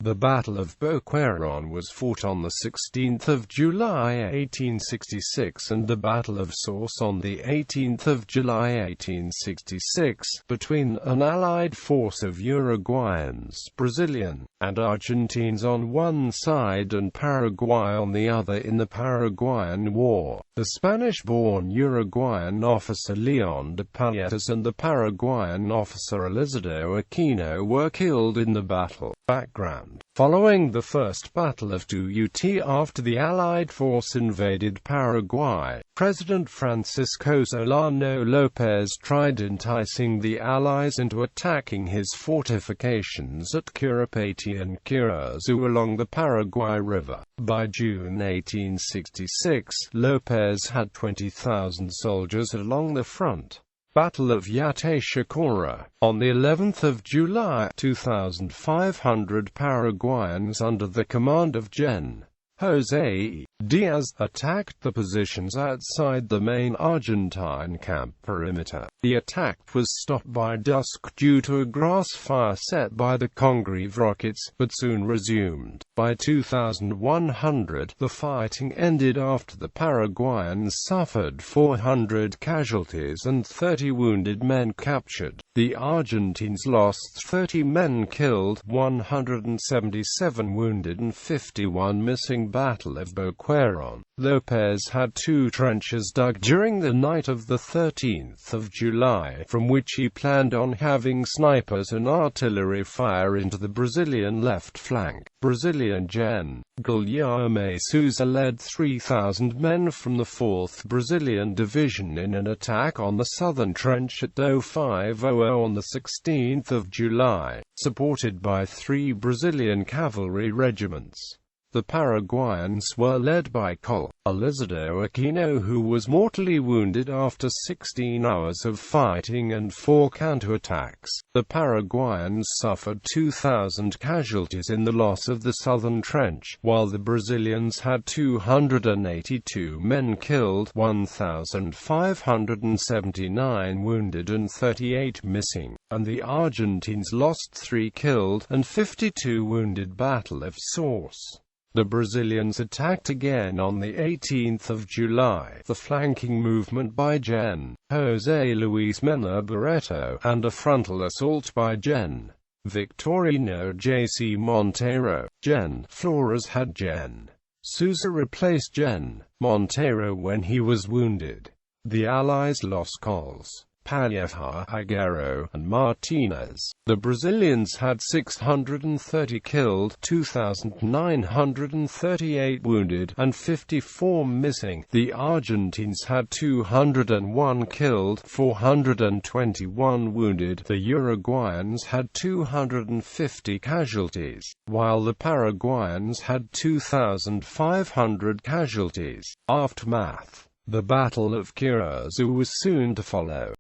The Battle of Boquerón was fought on 16 July 1866 and the Battle of Sauce on 18 July 1866, between an allied force of Uruguayans, Brazilian, and Argentines on one side and Paraguay on the other in the Paraguayan War. The Spanish-born Uruguayan officer León de Pallejas and the Paraguayan officer Elizardo Aquino were killed in the battle. Background: following the First Battle of Ut after the Allied force invaded Paraguay, President Francisco Solano López tried enticing the Allies into attacking his fortifications at Curupati and Curaçao along the Paraguay River. By June 1866, López had 20,000 soldiers along the front. Battle of Yatay-Chacora. On the 11th of July, 2,500 Paraguayans under the command of Gen. José Diaz attacked the positions outside the main Argentine camp perimeter. The attack was stopped by dusk due to a grass fire set by the Congreve rockets, but soon resumed. By 2100, the fighting ended after the Paraguayans suffered 400 casualties and 30 wounded men captured. The Argentines lost 30 men killed, 177 wounded and 51 missing. Battle of Boquerón. López had two trenches dug during the night of the 13th of July, from which he planned on having snipers and artillery fire into the Brazilian left flank. Brazilian Gen. Guilherme Souza led 3,000 men from the 4th Brazilian Division in an attack on the southern trench at 0500 on the 16th of July, supported by 3 Brazilian cavalry regiments. The Paraguayans were led by Col. Elizardo Aquino, who was mortally wounded after 16 hours of fighting and 4 counterattacks. The Paraguayans suffered 2,000 casualties in the loss of the southern trench, while the Brazilians had 282 men killed, 1,579 wounded and 38 missing, and the Argentines lost 3 killed and 52 wounded. Battle of Sauce. The Brazilians attacked again on the 18th of July. The flanking movement by Gen. José Luis Mena Barreto, and a frontal assault by Gen. Victorino J.C. Monteiro. Gen. Flores had Gen. Souza replaced Gen. Monteiro when he was wounded. The Allies lost Cols. Pallejas, Higuero, and Martinez. The Brazilians had 630 killed, 2,938 wounded, and 54 missing. The Argentines had 201 killed, 421 wounded. The Uruguayans had 250 casualties, while the Paraguayans had 2,500 casualties. Aftermath. The Battle of Curaçao was soon to follow.